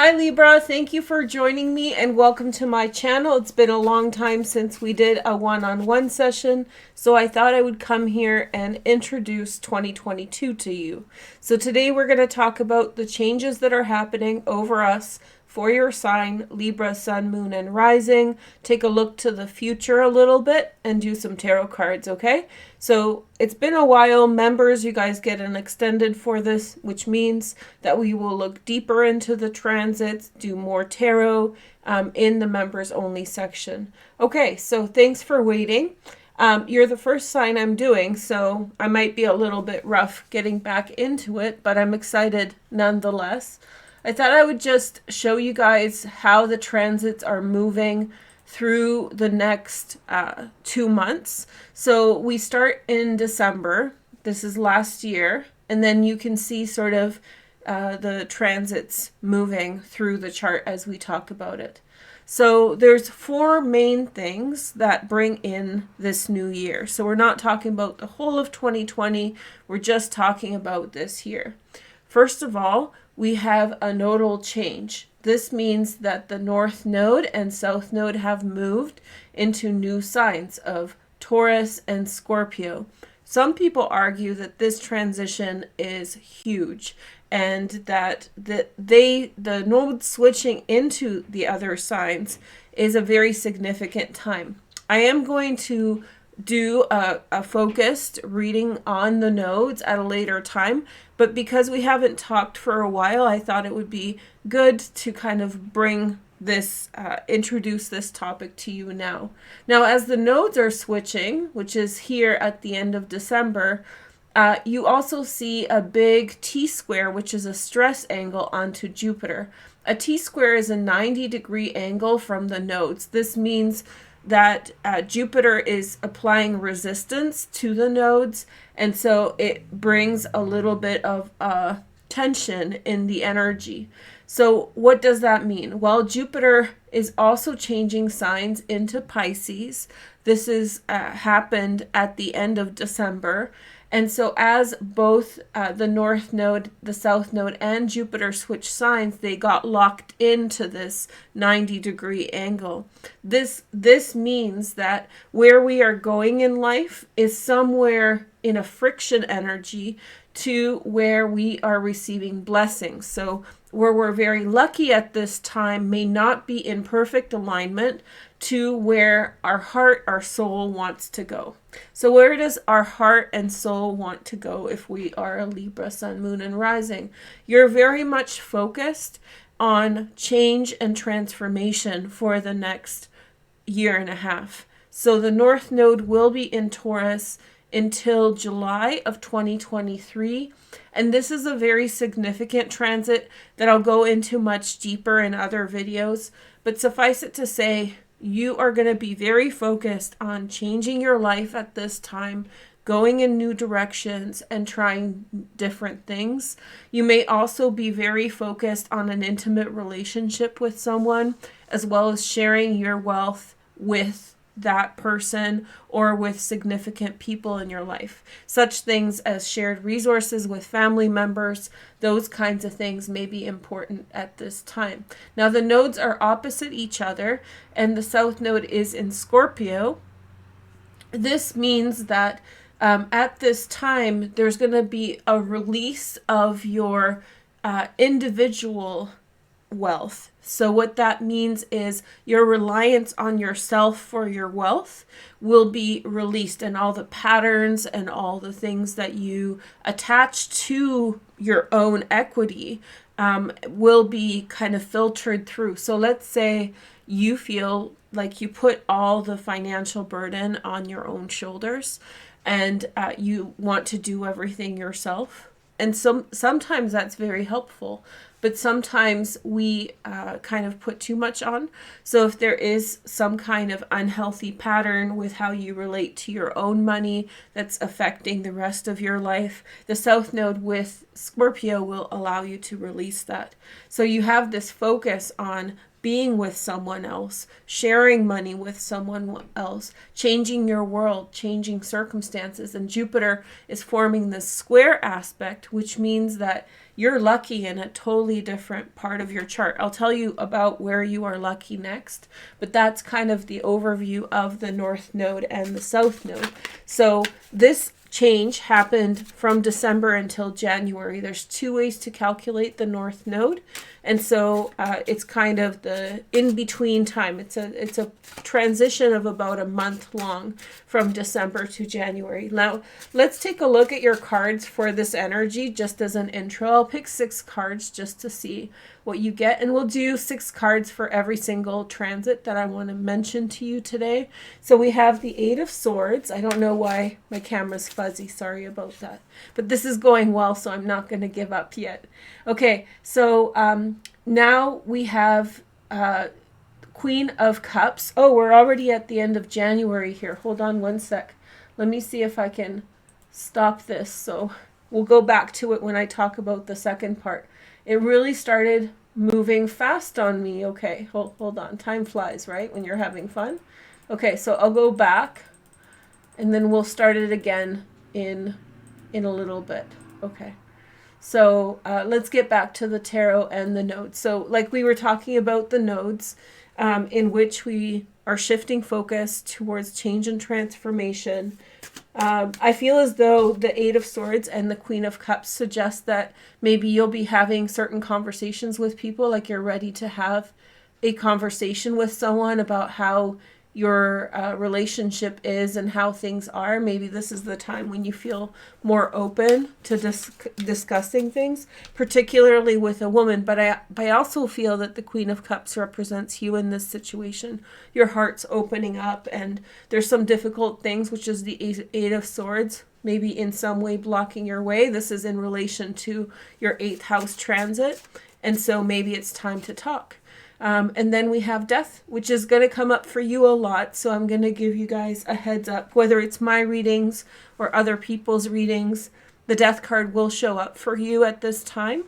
Hi Libra, thank you for joining me and welcome to my channel. It's been a long time since we did a one-on-one session, so I thought I would come here and introduce 2022 to you. So today we're going to talk about the changes that are happening over us for your sign, Libra, Sun, Moon, and Rising. Take a look to the future a little bit and do some tarot cards, okay? So it's been a while. Members, you guys get an extended for this, which means that we will look deeper into the transits, do more tarot in the members only section. Okay, so thanks for waiting. You're the first sign I'm doing, so I might be a little bit rough getting back into it, but I'm excited nonetheless. I thought I would just show you guys how the transits are moving through the next 2 months. So we start in December. This is last year. And then you can see sort of the transits moving through the chart as we talk about it. So there's 4 main things that bring in this new year. So we're not talking about the whole of 2020. We're just talking about this year. First of all, we have a nodal change. This means that the North Node and South Node have moved into new signs of Taurus and Scorpio. Some people argue that this transition is huge and that the node switching into the other signs is a very significant time. I am going to do a focused reading on the nodes at a later time, but because we haven't talked for a while, I thought it would be good to kind of bring this, introduce this topic to you now. Now, as the nodes are switching, which is here at the end of December, you also see a big T-square, which is a stress angle onto Jupiter. A T-square is a 90-degree angle from the nodes. This means that Jupiter is applying resistance to the nodes, and so it brings a little bit of tension in the energy. So what does that mean? Well, Jupiter is also changing signs into Pisces. This is happened at the end of December. And so as both the North Node, the South Node, and Jupiter switch signs, they got locked into this 90-degree angle. This means that where we are going in life is somewhere in a friction energy to where we are receiving blessings. So where we're very lucky at this time may not be in perfect alignment to where our heart, our soul wants to go. So where does our heart and soul want to go if we are a Libra, Sun, Moon, and Rising? You're very much focused on change and transformation for the next year and a half. So the North Node will be in Taurus until July of 2023. And this is a very significant transit that I'll go into much deeper in other videos. But suffice it to say, you are going to be very focused on changing your life at this time, going in new directions and trying different things. You may also be very focused on an intimate relationship with someone, as well as sharing your wealth with that person or with significant people in your life. Such things as shared resources with family members, those kinds of things may be important at this time. Now the nodes are opposite each other and the South Node is in Scorpio. This means that at this time there's going to be a release of your individual wealth. So what that means is your reliance on yourself for your wealth will be released, and all the patterns and all the things that you attach to your own equity will be kind of filtered through. So let's say you feel like you put all the financial burden on your own shoulders and you want to do everything yourself. And sometimes that's very helpful, but sometimes we kind of put too much on. So if there is some kind of unhealthy pattern with how you relate to your own money that's affecting the rest of your life, the South Node with Scorpio will allow you to release that. So you have this focus on being with someone else, sharing money with someone else, changing your world, changing circumstances. And Jupiter is forming this square aspect, which means that you're lucky in a totally different part of your chart. I'll tell you about where you are lucky next, but that's kind of the overview of the North Node and the South Node. So this change happened from December until January. There's two ways to calculate the North Node. And so it's kind of the in-between time. It's a transition of about a month long from December to January. Now, let's take a look at your cards for this energy just as an intro. I'll pick 6 cards just to see what you get. And we'll do 6 cards for every single transit that I want to mention to you today. So we have the 8 of Swords. I don't know why my camera's fuzzy. Sorry about that. But this is going well, so I'm not going to give up yet. Okay, so now we have Queen of Cups. Oh, we're already at the end of January here. Hold on one sec. Let me see if I can stop this. So we'll go back to it when I talk about the second part. It really started moving fast on me. Okay, hold on. Time flies, right, when you're having fun? Okay, so I'll go back, and then we'll start it again in a little bit. Okay. So let's get back to the tarot and the nodes. So like we were talking about the nodes in which we are shifting focus towards change and transformation. I feel as though the 8 of Swords and the Queen of Cups suggest that maybe you'll be having certain conversations with people, like you're ready to have a conversation with someone about how your relationship is and how things are. Maybe this is the time when you feel more open to discussing things, particularly with a woman. But I also feel that the Queen of Cups represents you in this situation. Your heart's opening up, and there's some difficult things, which is the 8 of Swords, maybe in some way blocking your way. This is in relation to your 8th house transit, and so maybe it's time to talk. And then we have Death, which is going to come up for you a lot. So I'm going to give you guys a heads up, whether it's my readings or other people's readings. The Death card will show up for you at this time.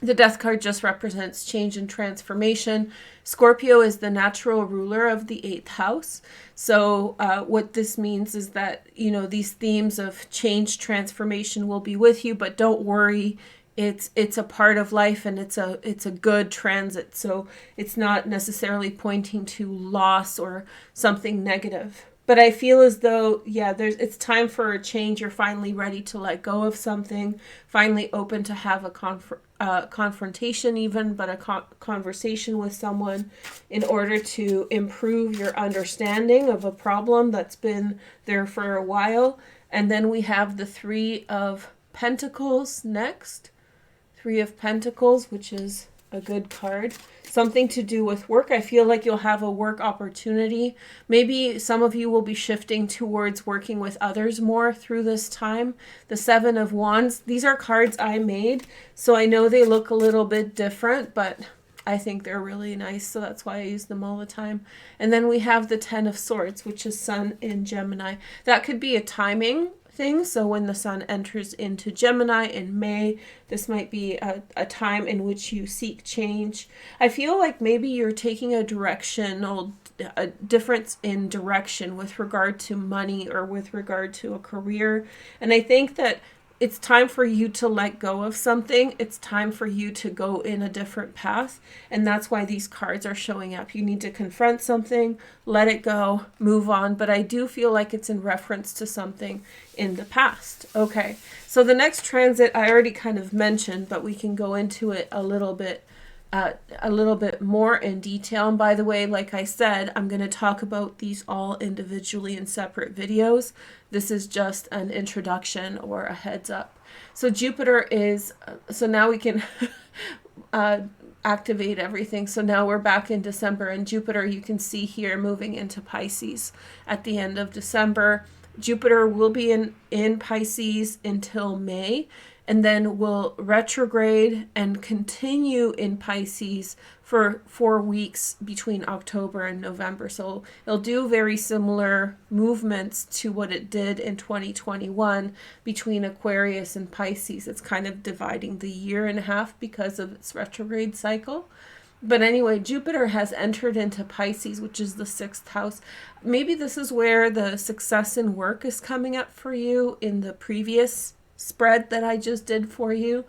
The Death card just represents change and transformation. Scorpio is the natural ruler of the 8th house. So what this means is that, you know, these themes of change, transformation will be with you, but don't worry. It's a part of life, and it's a good transit. So it's not necessarily pointing to loss or something negative. But I feel as though, yeah, it's time for a change. You're finally ready to let go of something, finally open to have a confrontation even, but a conversation with someone in order to improve your understanding of a problem that's been there for a while. And then we have the 3 of Pentacles next. 3 of Pentacles, which is a good card. Something to do with work. I feel like you'll have a work opportunity. Maybe some of you will be shifting towards working with others more through this time. The 7 of Wands. These are cards I made, so I know they look a little bit different, but I think they're really nice, so that's why I use them all the time. And then we have the 10 of Swords, which is Sun in Gemini. That could be a timing thing. So when the Sun enters into Gemini in May, this might be a time in which you seek change. I feel like maybe you're taking a difference in direction with regard to money or with regard to a career. And I think that it's time for you to let go of something. It's time for you to go in a different path. And that's why these cards are showing up. You need to confront something, let it go, move on. But I do feel like it's in reference to something in the past. Okay, so the next transit I already kind of mentioned, but we can go into it a little bit more in detail. And by the way, like I said, I'm going to talk about these all individually in separate videos. This is just an introduction or a heads up. So Jupiter is, so now we can activate everything. So now we're back in December, and Jupiter, you can see here, moving into Pisces at the end of December. Jupiter will be in Pisces until May, and then will retrograde and continue in Pisces for 4 weeks between October and November. So it'll do very similar movements to what it did in 2021 between Aquarius and Pisces. It's kind of dividing the year in half because of its retrograde cycle. But anyway, Jupiter has entered into Pisces, which is the 6th house. Maybe this is where the success in work is coming up for you in the previous spread that I just did for you.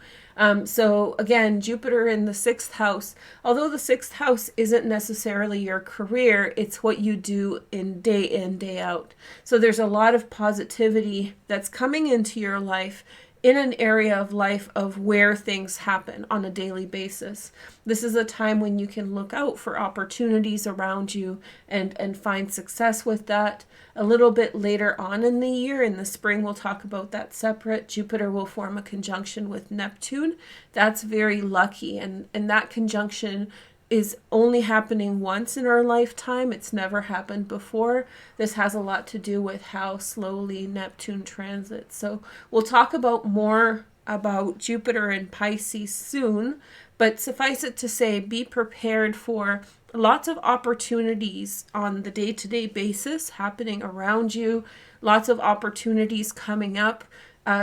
So again, Jupiter in the 6th house, although the 6th house isn't necessarily your career, it's what you do in, day out. So there's a lot of positivity that's coming into your life in an area of life of where things happen on a daily basis. This is a time when you can look out for opportunities around you and find success with that. A little bit later on in the year, in the spring, we'll talk about that separate. Jupiter will form a conjunction with Neptune. That's very lucky, and that conjunction is only happening once in our lifetime. It's never happened before. This has a lot to do with how slowly Neptune transits. So we'll talk about more about Jupiter and Pisces soon, but suffice it to say, be prepared for lots of opportunities on the day-to-day basis happening around you, lots of opportunities coming up.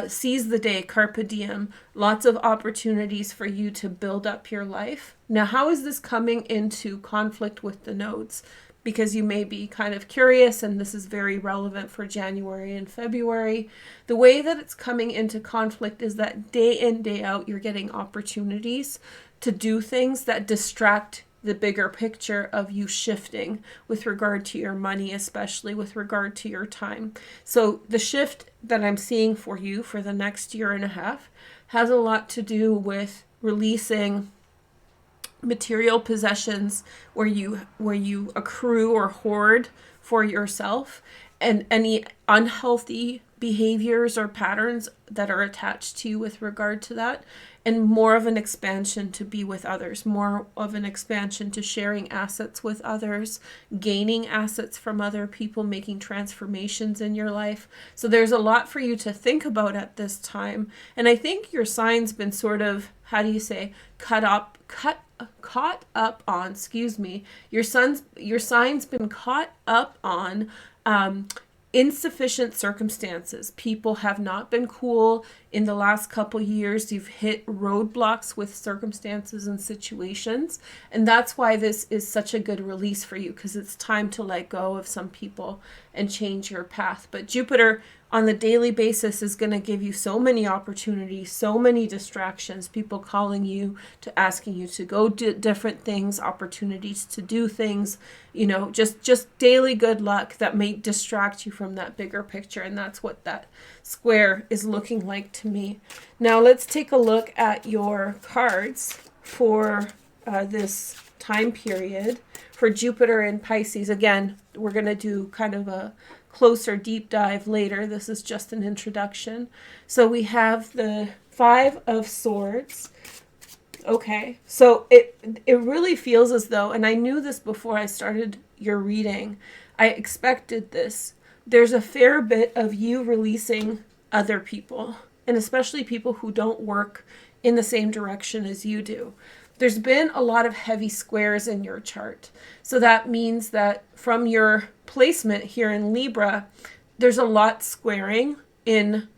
Seize the day, carpe diem, lots of opportunities for you to build up your life. Now, how is this coming into conflict with the nodes? Because you may be kind of curious, and this is very relevant for January and February. The way that it's coming into conflict is that day in, day out, you're getting opportunities to do things that distract the bigger picture of you shifting with regard to your money, especially with regard to your time. So the shift that I'm seeing for you for the next year and a half has a lot to do with releasing material possessions where you accrue or hoard for yourself, and any unhealthy behaviors or patterns that are attached to you with regard to that, and more of an expansion to be with others, more of an expansion to sharing assets with others, gaining assets from other people, making transformations in your life. So there's a lot for you to think about at this time. And I think your sign's been sort of, how do you say, caught up on, excuse me. Your sign's been caught up on insufficient circumstances. People have not been cool in the last couple years. You've hit roadblocks with circumstances and situations. And that's why this is such a good release for you, because it's time to let go of some people and change your path. But Jupiter on the daily basis is going to give you so many opportunities, so many distractions, people calling you, to asking you to go do different things, opportunities to do things, just daily good luck that may distract you from that bigger picture. And that's what that square is looking like to me. Now let's take a look at your cards for this time period for Jupiter and Pisces. Again, we're going to do kind of a closer deep dive later. This is just an introduction. So we have the 5 of Swords. Okay, so it really feels as though, and I knew this before I started your reading, I expected this. There's a fair bit of you releasing other people, and especially people who don't work in the same direction as you do. There's been a lot of heavy squares in your chart. So that means that from your placement here in Libra, there's a lot squaring in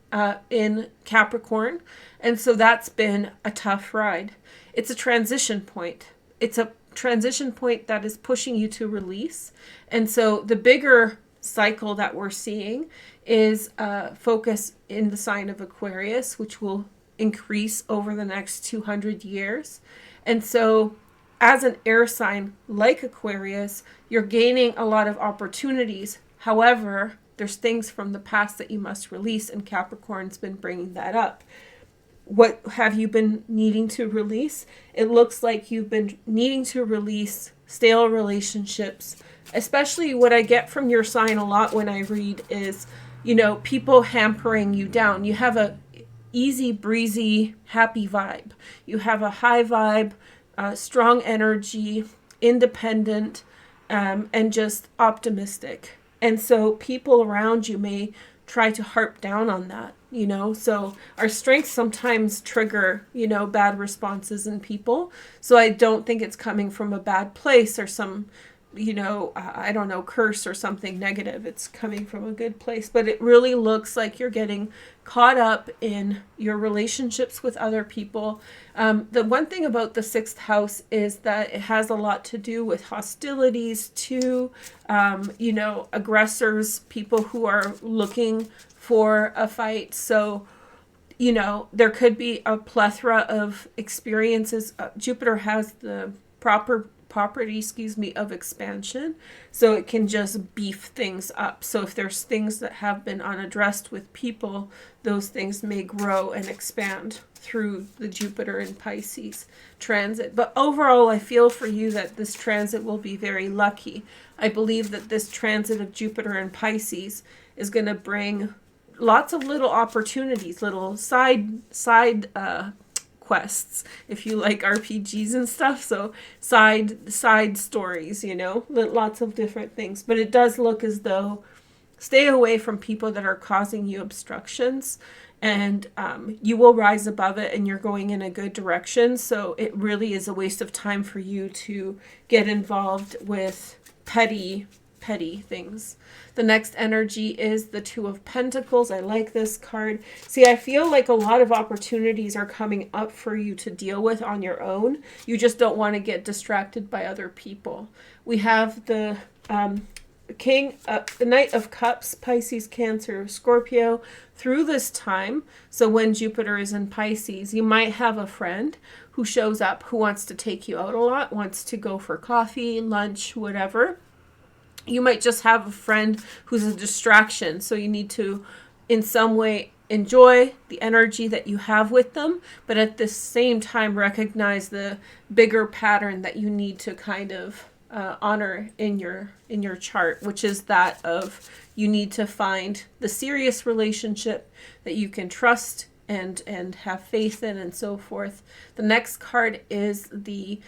Capricorn. And so that's been a tough ride. It's a transition point. It's a transition point that is pushing you to release. And so the bigger cycle that we're seeing is focus in the sign of Aquarius, which will increase over the next 200 years. And so as an air sign like Aquarius, you're gaining a lot of opportunities. However, there's things from the past that you must release, and Capricorn's been bringing that up. What have you been needing to release? It looks like you've been needing to release stale relationships. Especially what I get from your sign a lot when I read is, people hampering you down. You have a easy breezy, happy vibe. You have a high vibe, strong energy, independent, and just optimistic. And so people around you may try to harp down on that, So our strengths sometimes trigger, bad responses in people. So I don't think it's coming from a bad place or some you know, I don't know, curse or something negative. It's coming from a good place, but it really looks like you're getting caught up in your relationships with other people. The one thing about the sixth house is that it has a lot to do with hostilities to, you know, aggressors, people who are looking for a fight. So, you know, there could be a plethora of experiences. Jupiter has the property, of expansion, so it can just beef things up. So if there's things that have been unaddressed with people, those things may grow and expand through the Jupiter and Pisces transit. But overall, I feel for you that this transit will be very lucky. I believe that this transit of Jupiter and Pisces is going to bring lots of little opportunities, little side quests, if you like RPGs and stuff. So side stories, you know, lots of different things. But it does look as though stay away from people that are causing you obstructions, and you will rise above it, and you're going in a good direction. So it really is a waste of time for you to get involved with petty things. The next energy is the Two of Pentacles. I like this card. See, I feel like a lot of opportunities are coming up for you to deal with on your own. You just don't want to get distracted by other people. We have the the Knight of Cups, Pisces, Cancer, Scorpio, through this time. So when Jupiter is in Pisces, you might have a friend who shows up, who wants to take you out a lot, wants to go for coffee, lunch, whatever. You might just have a friend who's a distraction. So you need to, in some way, enjoy the energy that you have with them, but at the same time recognize the bigger pattern that you need to kind of honor in your chart, which is that of you need to find the serious relationship that you can trust and have faith in, and so forth. The next card is the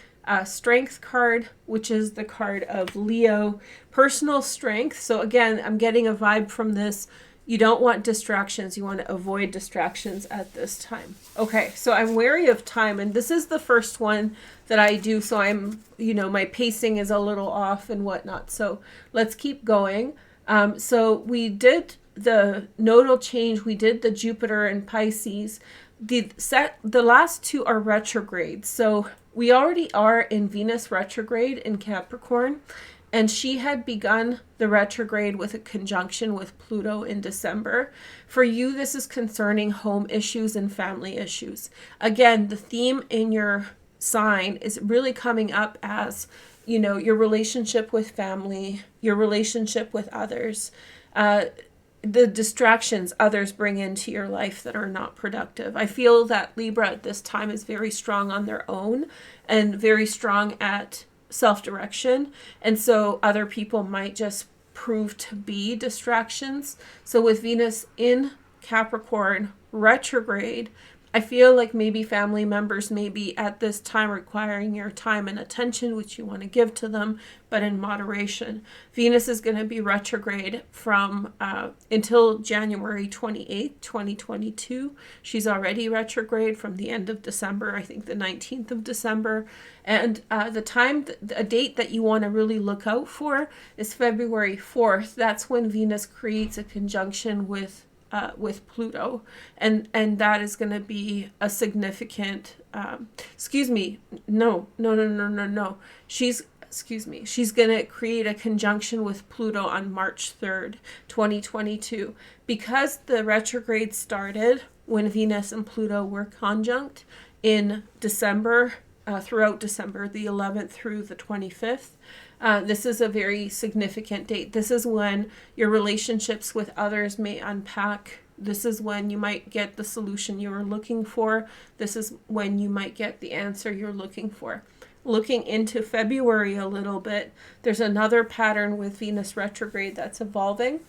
Strength card, which is the card of Leo, personal strength. So again, I'm getting a vibe from this. You don't want distractions. You want to avoid distractions at this time. Okay, so I'm wary of time, and this is the first one that I do. So I'm, you know, my pacing is a little off and whatnot. So let's keep going. So we did the nodal change. We did the Jupiter and Pisces. The last two are retrograde. So we already are in Venus retrograde in Capricorn, and she had begun the retrograde with a conjunction with Pluto in December. For you, this is concerning home issues and family issues. Again, the theme in your sign is really coming up as, you know, your relationship with family, your relationship with others, the distractions others bring into your life that are not productive. I feel that Libra at this time is very strong on their own and very strong at self-direction. And so other people might just prove to be distractions. So with Venus in Capricorn retrograde, I feel like maybe family members may be at this time requiring your time and attention, which you want to give to them, but in moderation. Venus is going to be retrograde from until January 28th, 2022. She's already retrograde from the end of December, I think the 19th of December. And a date that you want to really look out for is February 4th. That's when Venus creates a conjunction with Pluto, and that is going to be a significant she's going to create a conjunction with Pluto on March 3rd, 2022, because the retrograde started when Venus and Pluto were conjunct in December, throughout December, the 11th through the 25th. This is a very significant date. This is when your relationships with others may unpack. This is when you might get the solution you were looking for. This is when you might get the answer you're looking for. Looking into February a little bit, there's another pattern with Venus retrograde that's evolving.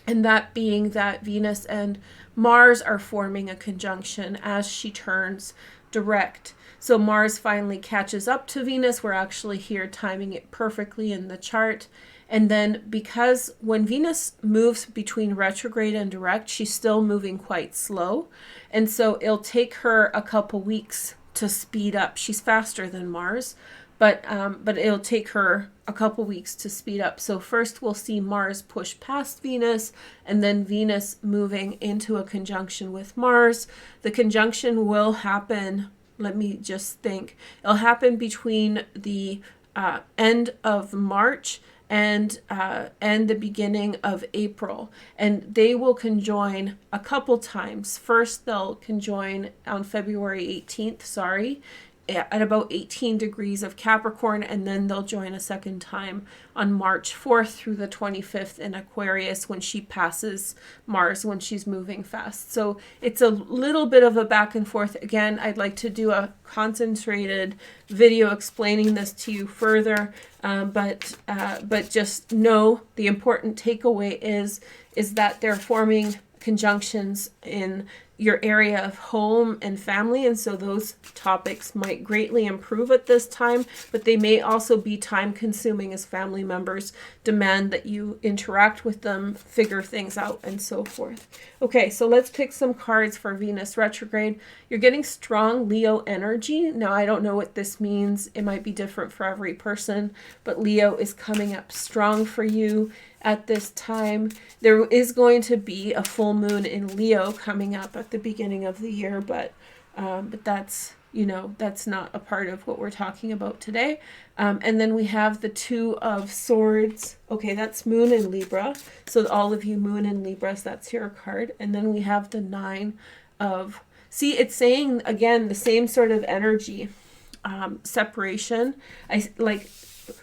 And that being that Venus and Mars are forming a conjunction as she turns direct. So Mars finally catches up to Venus. We're actually here timing it perfectly in the chart. And then because when Venus moves between retrograde and direct, she's still moving quite slow. And so it'll take her a couple weeks to speed up. She's faster than Mars, but it'll take her a couple weeks to speed up. So first we'll see Mars push past Venus, and then Venus moving into a conjunction with Mars. The conjunction will happen, let me just think, it'll happen between the end of March and the beginning of April, and they will conjoin a couple times. First they'll conjoin on February 18th, at about 18 degrees of Capricorn, and then they'll join a second time on March 4th through the 25th in Aquarius, when she passes Mars, when she's moving fast. So it's a little bit of a back and forth. Again, I'd like to do a concentrated video explaining this to you further, but just know the important takeaway is that they're forming conjunctions in your area of home and family, and so those topics might greatly improve at this time, but they may also be time consuming as family members demand that you interact with them, figure things out, and so forth. Okay, so let's pick some cards for Venus retrograde. You're getting strong Leo energy. Now, I don't know what this means. It might be different for every person, but Leo is coming up strong for you at this time. There is going to be a full moon in Leo coming up at the beginning of the year, but that's, that's not a part of what we're talking about today. And then we have the Two of Swords. Okay, that's Moon in Libra. So all of you Moon in Libras, that's your card. And then we have the Nine of... See, it's saying, again, the same sort of energy. Separation.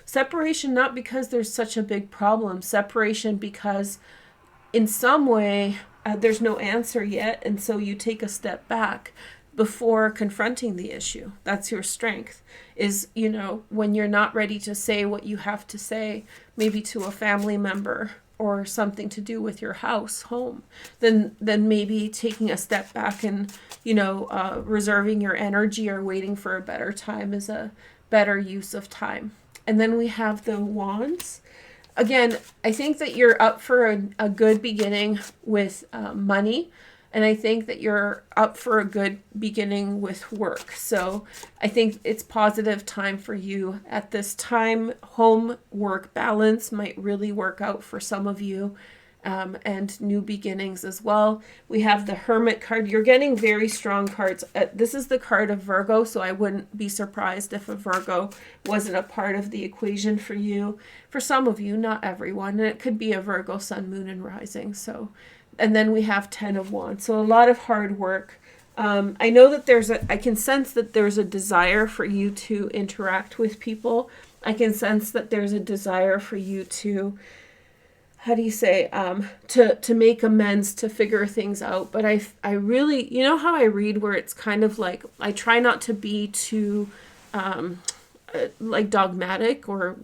Separation, not because there's such a big problem. Separation because in some way there's no answer yet, and so you take a step back before confronting the issue. That's your strength, is, when you're not ready to say what you have to say, maybe to a family member or something to do with your home, then maybe taking a step back and, reserving your energy or waiting for a better time is a better use of time. And then we have the Wands. Again, I think that you're up for a good beginning with money. And I think that you're up for a good beginning with work. So I think it's positive time for you at this time. Home work balance might really work out for some of you. And new beginnings as well. We have the Hermit card. You're getting very strong cards. This is the card of Virgo, so I wouldn't be surprised if a Virgo wasn't a part of the equation for you. For some of you, not everyone. And it could be a Virgo sun, moon, and rising. So, and then we have 10 of Wands. So a lot of hard work. I know that I can sense that there's a desire for you to interact with people. I can sense that there's a desire for you to... to make amends, to figure things out. But I really, how I read where it's kind of like, I try not to be too, dogmatic or,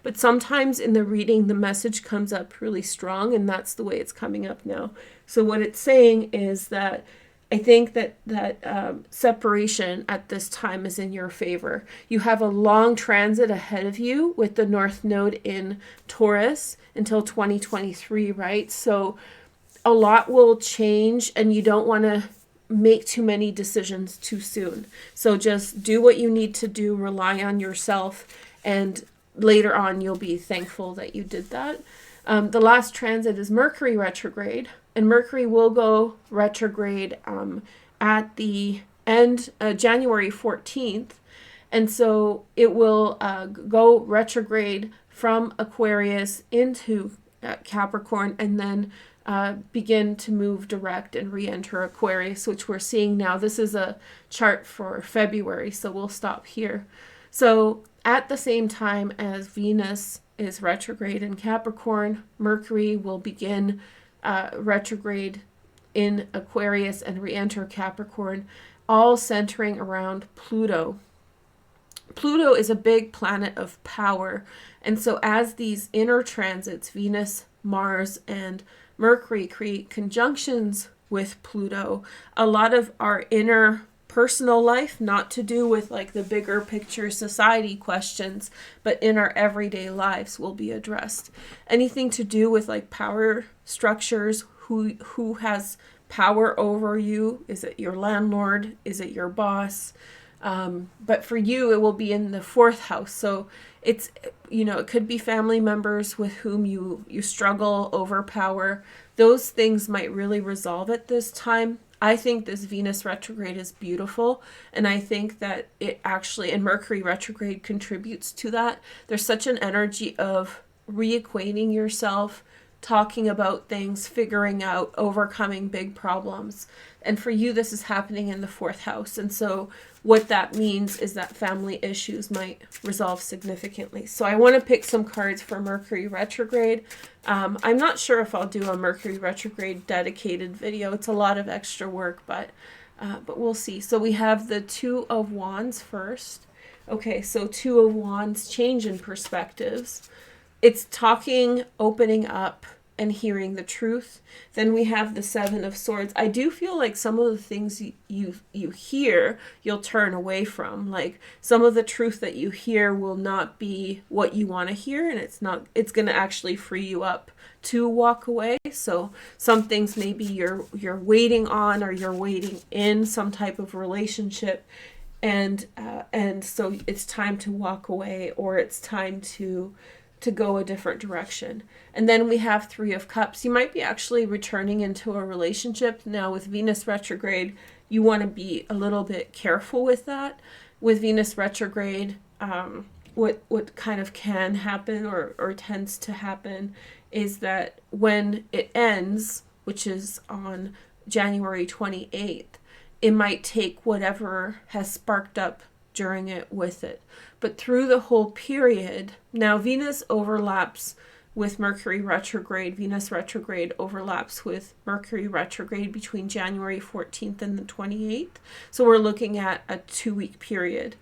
but sometimes in the reading, the message comes up really strong, and that's the way it's coming up now. So what it's saying is that I think that separation at this time is in your favor. You have a long transit ahead of you with the North Node in Taurus until 2023, right? So a lot will change, and you don't want to make too many decisions too soon. So just do what you need to do, rely on yourself, and later on you'll be thankful that you did that. The last transit is Mercury retrograde, and Mercury will go retrograde at the end, January 14th. And so it will go retrograde from Aquarius into Capricorn, and then begin to move direct and re-enter Aquarius, which we're seeing now. This is a chart for February, so we'll stop here. So at the same time as Venus is retrograde in Capricorn, Mercury will begin retrograde in Aquarius and re-enter Capricorn, all centering around Pluto. Pluto is a big planet of power, and so as these inner transits, Venus, Mars, and Mercury create conjunctions with Pluto, a lot of our inner personal life, not to do with like the bigger picture society questions, but in our everyday lives will be addressed. Anything to do with like power structures, who has power over you? Is it your landlord? Is it your boss? But for you, it will be in the 4th house. So it's, it could be family members with whom you struggle, overpower. Those things might really resolve at this time. I think this Venus retrograde is beautiful, and I think that it actually, and Mercury retrograde contributes to that. There's such an energy of reacquainting yourself, talking about things, figuring out, overcoming big problems. And for you, this is happening in the 4th house. And so what that means is that family issues might resolve significantly. So I want to pick some cards for Mercury retrograde. I'm not sure if I'll do a Mercury retrograde dedicated video. It's a lot of extra work, but we'll see. So we have the 2 of Wands first. Okay, so 2 of Wands, change in perspectives. It's talking, opening up, and hearing the truth. Then we have the 7 of Swords. I do feel like some of the things you hear, you'll turn away from. Like some of the truth that you hear will not be what you want to hear, and it's going to actually free you up to walk away. So some things maybe you're waiting on, or you're waiting in some type of relationship, and so it's time to walk away, or it's time to go a different direction. And then we have 3 of Cups. You might be actually returning into a relationship. Now with Venus retrograde, you want to be a little bit careful with that. With Venus retrograde, what kind of can happen or tends to happen is that when it ends, which is on January 28th, it might take whatever has sparked up during it with it. But through the whole period, now Venus overlaps with Mercury retrograde. Venus retrograde overlaps with Mercury retrograde between January 14th and the 28th. So we're looking at a 2-week period.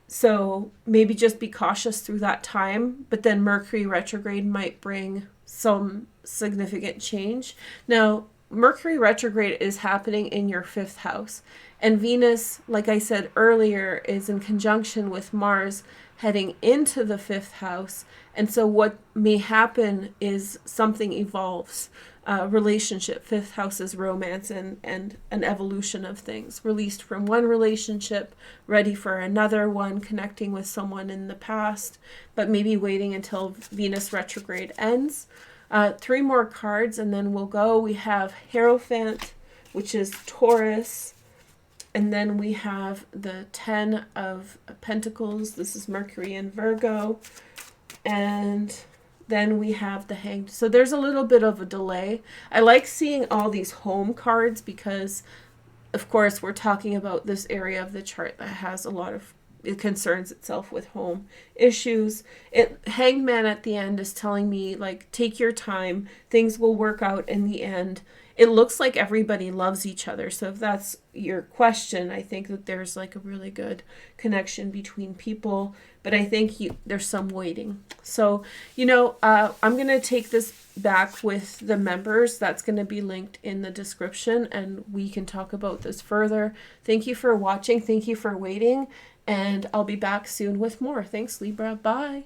So maybe just be cautious through that time, but then Mercury retrograde might bring some significant change. Now, Mercury retrograde is happening in your 5th house. And Venus, like I said earlier, is in conjunction with Mars heading into the 5th house. And so what may happen is something evolves. Relationship, 5th house is romance and an evolution of things. Released from one relationship, ready for another one, connecting with someone in the past, but maybe waiting until Venus retrograde ends. 3 more cards and then we'll go. We have Hierophant, which is Taurus. And then we have the 10 of Pentacles. This is Mercury and Virgo. And then we have the Hanged. So there's a little bit of a delay. I like seeing all these home cards because, of course, we're talking about this area of the chart that has a lot of, it concerns itself with home issues. Hanged Man at the end is telling me, like, take your time. Things will work out in the end. It looks like everybody loves each other. So if that's your question, I think that there's like a really good connection between people. But I think there's some waiting. So, I'm going to take this back with the members. That's going to be linked in the description, and we can talk about this further. Thank you for watching. Thank you for waiting. And I'll be back soon with more. Thanks, Libra. Bye.